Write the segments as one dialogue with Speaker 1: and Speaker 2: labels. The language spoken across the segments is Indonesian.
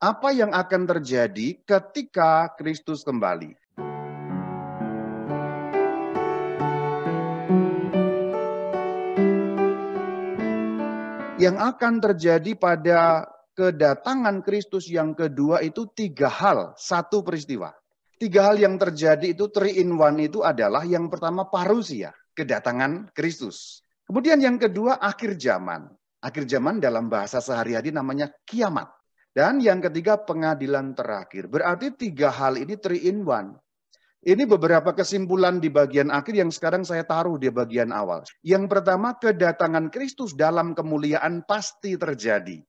Speaker 1: Apa yang akan terjadi ketika Kristus kembali? Yang akan terjadi pada kedatangan Kristus yang kedua itu 3 hal, 1 peristiwa. 3 hal yang terjadi itu 3 in 1 itu adalah yang pertama parusia, kedatangan Kristus. Kemudian yang kedua akhir zaman. Akhir zaman dalam bahasa sehari-hari namanya kiamat. Dan yang ketiga pengadilan terakhir. Berarti 3 hal ini 3 in 1. Ini beberapa kesimpulan di bagian akhir yang sekarang saya taruh di bagian awal. Yang pertama, kedatangan Kristus dalam kemuliaan pasti terjadi.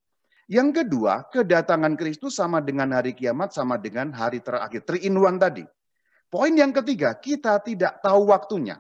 Speaker 1: Yang kedua, kedatangan Kristus sama dengan hari kiamat, sama dengan hari terakhir. 3 in 1 tadi. Poin yang ketiga, kita tidak tahu waktunya.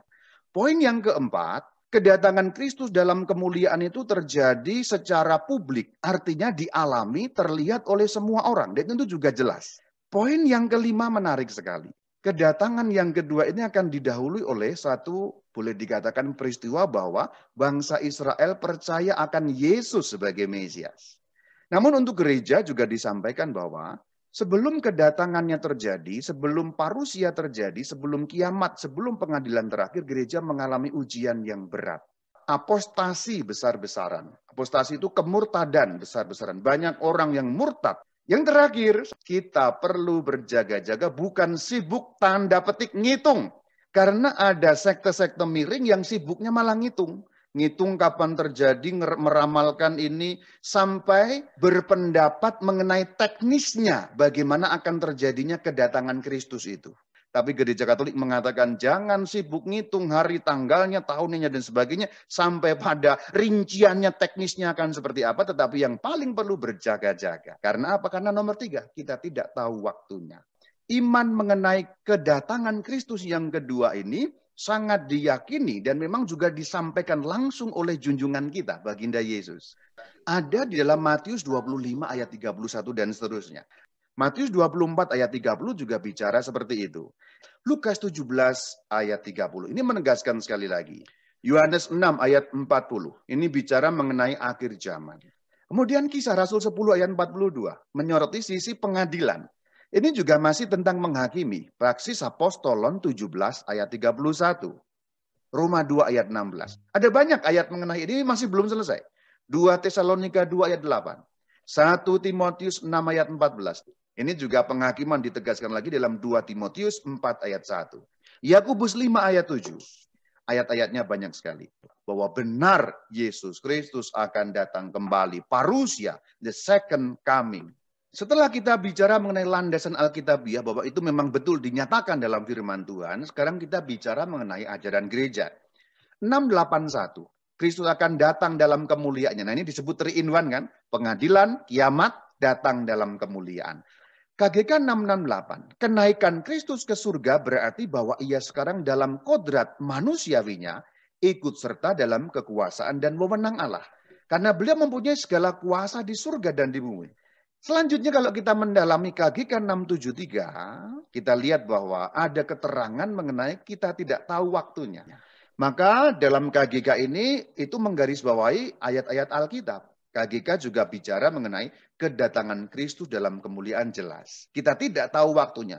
Speaker 1: Poin yang keempat, kedatangan Kristus dalam kemuliaan itu terjadi secara publik. Artinya dialami, terlihat oleh semua orang. Dan itu juga jelas. Poin yang kelima menarik sekali. Kedatangan yang kedua ini akan didahului oleh satu, boleh dikatakan peristiwa bahwa bangsa Israel percaya akan Yesus sebagai Mesias. Namun untuk gereja juga disampaikan bahwa sebelum kedatangannya terjadi, sebelum parusia terjadi, sebelum kiamat, sebelum pengadilan terakhir, gereja mengalami ujian yang berat. Apostasi besar-besaran. Apostasi itu kemurtadan besar-besaran. Banyak orang yang murtad. Yang terakhir, kita perlu berjaga-jaga, bukan sibuk tanda petik ngitung. Karena ada sekte-sekte miring yang sibuknya malah ngitung. Ngitung kapan terjadi, meramalkan ini, sampai berpendapat mengenai teknisnya bagaimana akan terjadinya kedatangan Kristus itu. Tapi gereja Katolik mengatakan jangan sibuk ngitung hari, tanggalnya, tahunnya, dan sebagainya. Sampai pada rinciannya, teknisnya akan seperti apa. Tetapi yang paling perlu berjaga-jaga. Karena apa? Karena nomor 3, kita tidak tahu waktunya. Iman mengenai kedatangan Kristus yang kedua ini sangat diyakini dan memang juga disampaikan langsung oleh junjungan kita, Baginda Yesus. Ada di dalam Matius 25 ayat 31 dan seterusnya. Matius 24 ayat 30 juga bicara seperti itu. Lukas 17 ayat 30. Ini menegaskan sekali lagi. Yohanes 6 ayat 40. Ini bicara mengenai akhir zaman. Kemudian Kisah Rasul 10 ayat 42. Menyoroti sisi pengadilan. Ini juga masih tentang menghakimi. Praksis Apostolon 17 ayat 31. Roma 2 ayat 16. Ada banyak ayat mengenai ini masih belum selesai. 2 Tesalonika 2 ayat 8. 1 Timotius 6 ayat 14. Ini juga penghakiman ditegaskan lagi dalam 2 Timotius 4 ayat 1. Yakobus 5 ayat 7. Ayat-ayatnya banyak sekali. Bahwa benar Yesus Kristus akan datang kembali. Parusia, the second coming. Setelah kita bicara mengenai landasan Alkitabiah, bahwa itu memang betul dinyatakan dalam firman Tuhan, sekarang kita bicara mengenai ajaran gereja. 681. Kristus akan datang dalam kemuliaannya. Nah ini disebut 3 in 1 kan? Pengadilan, kiamat, datang dalam kemuliaan. KGK 668, kenaikan Kristus ke surga berarti bahwa ia sekarang dalam kodrat manusiawinya ikut serta dalam kekuasaan dan wewenang Allah. Karena beliau mempunyai segala kuasa di surga dan di bumi. Selanjutnya kalau kita mendalami KGK 673, kita lihat bahwa ada keterangan mengenai kita tidak tahu waktunya. Maka dalam KGK ini itu menggarisbawahi ayat-ayat Alkitab. KGK juga bicara mengenai kedatangan Kristus dalam kemuliaan jelas. Kita tidak tahu waktunya.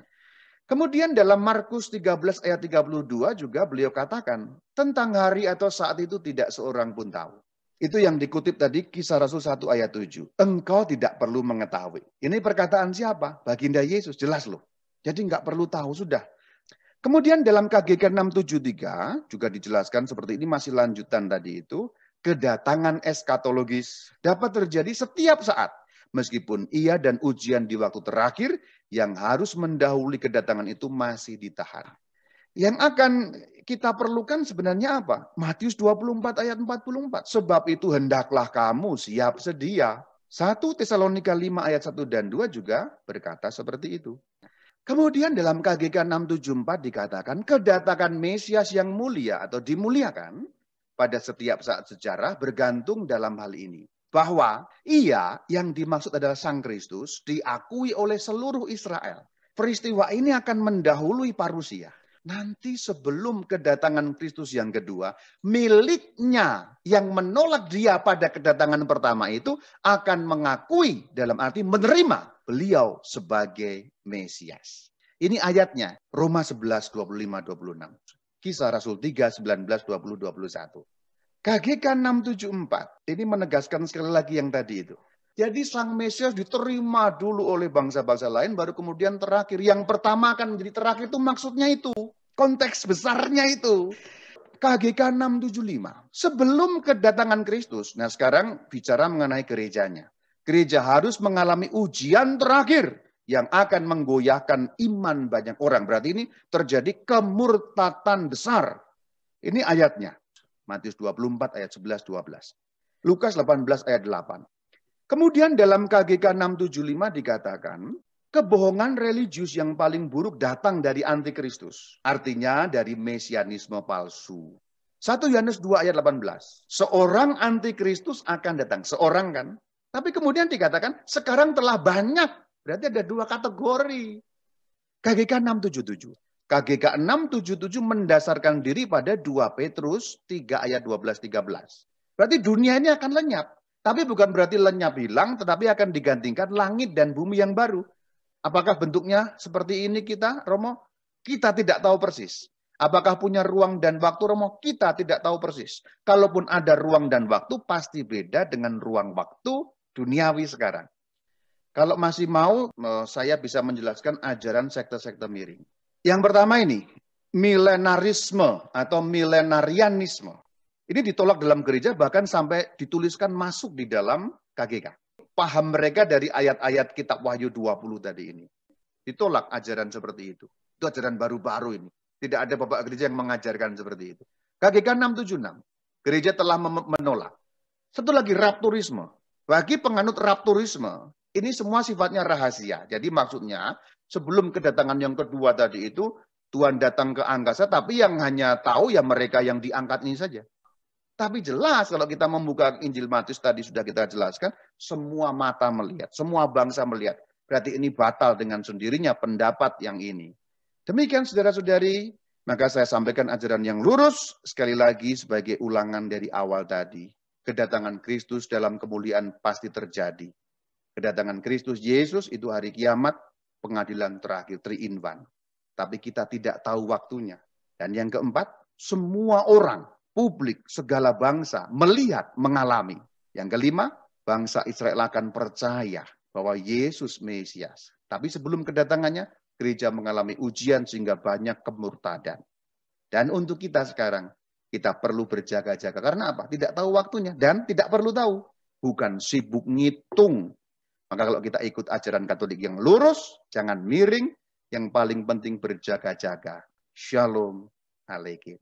Speaker 1: Kemudian dalam Markus 13 ayat 32 juga beliau katakan, tentang hari atau saat itu tidak seorang pun tahu. Itu yang dikutip tadi Kisah Rasul 1 ayat 7. Engkau tidak perlu mengetahui. Ini perkataan siapa? Baginda Yesus, jelas loh. Jadi nggak perlu tahu, sudah. Kemudian dalam KGK 673 juga dijelaskan seperti ini, masih lanjutan tadi itu. Kedatangan eskatologis dapat terjadi setiap saat. Meskipun ia dan ujian di waktu terakhir yang harus mendahului kedatangan itu masih ditahan. Yang akan kita perlukan sebenarnya apa? Matius 24 ayat 44. Sebab itu hendaklah kamu siap sedia. 1 Tesalonika 5 ayat 1 dan 2 juga berkata seperti itu. Kemudian dalam KGK 674 dikatakan kedatangan Mesias yang mulia atau dimuliakan pada setiap saat sejarah bergantung dalam hal ini. Bahwa ia yang dimaksud adalah Sang Kristus diakui oleh seluruh Israel. Peristiwa ini akan mendahului parusia. Nanti sebelum kedatangan Kristus yang kedua, miliknya yang menolak dia pada kedatangan pertama itu akan mengakui dalam arti menerima beliau sebagai Mesias. Ini ayatnya, Roma 11, 25, 26. Kisah Rasul 3, 19, 20, 21. KGK 674, ini menegaskan sekali lagi yang tadi itu. Jadi Sang Mesias diterima dulu oleh bangsa-bangsa lain, baru kemudian terakhir. Yang pertama akan menjadi terakhir itu maksudnya itu. Konteks besarnya itu. KGK 675, sebelum kedatangan Kristus. Nah sekarang bicara mengenai gerejanya. Gereja harus mengalami ujian terakhir yang akan menggoyahkan iman banyak orang. Berarti ini terjadi kemurtatan besar. Ini ayatnya. Matius 24 ayat 11-12. Lukas 18 ayat 8. Kemudian dalam KGK 675 dikatakan, kebohongan religius yang paling buruk datang dari antikristus. Artinya dari mesianisme palsu. 1 Yohanes 2 ayat 18. Seorang antikristus akan datang. Seorang kan. Tapi kemudian dikatakan sekarang telah banyak. Berarti ada dua kategori. KGK 677. KGK 677 mendasarkan diri pada 2 Petrus 3 ayat 12-13. Berarti dunia ini akan lenyap. Tapi bukan berarti lenyap hilang, tetapi akan digantikan langit dan bumi yang baru. Apakah bentuknya seperti ini kita, Romo? Kita tidak tahu persis. Apakah punya ruang dan waktu, Romo? Kita tidak tahu persis. Kalaupun ada ruang dan waktu, pasti beda dengan ruang waktu duniawi sekarang. Kalau masih mau, saya bisa menjelaskan ajaran sekte-sekte miring. Yang pertama ini, milenarisme atau milenarianisme. Ini ditolak dalam gereja, bahkan sampai dituliskan masuk di dalam KGK. Paham mereka dari ayat-ayat kitab Wahyu 20 tadi ini. Ditolak ajaran seperti itu. Itu ajaran baru-baru ini. Tidak ada bapak gereja yang mengajarkan seperti itu. KGK 676. Gereja telah menolak. Satu lagi, rapturisme. Bagi penganut rapturisme, ini semua sifatnya rahasia. Jadi maksudnya, sebelum kedatangan yang kedua tadi itu, Tuhan datang ke angkasa, tapi yang hanya tahu ya mereka yang diangkat ini saja. Tapi jelas kalau kita membuka Injil Matius tadi sudah kita jelaskan, semua mata melihat, semua bangsa melihat. Berarti ini batal dengan sendirinya pendapat yang ini. Demikian saudara-saudari, maka saya sampaikan ajaran yang lurus, sekali lagi sebagai ulangan dari awal tadi. Kedatangan Kristus dalam kemuliaan pasti terjadi. Kedatangan Kristus Yesus itu hari kiamat, pengadilan terakhir, 3 in 1. Tapi kita tidak tahu waktunya. Dan yang keempat, semua orang, publik, segala bangsa melihat, mengalami. Yang kelima, bangsa Israel akan percaya bahwa Yesus Mesias. Tapi sebelum kedatangannya, gereja mengalami ujian sehingga banyak kemurtadan. Dan untuk kita sekarang, kita perlu berjaga-jaga. Karena apa? Tidak tahu waktunya dan tidak perlu tahu. Bukan sibuk ngitung. Maka kalau kita ikut ajaran Katolik yang lurus, jangan miring. Yang paling penting berjaga-jaga. Shalom Aleichem.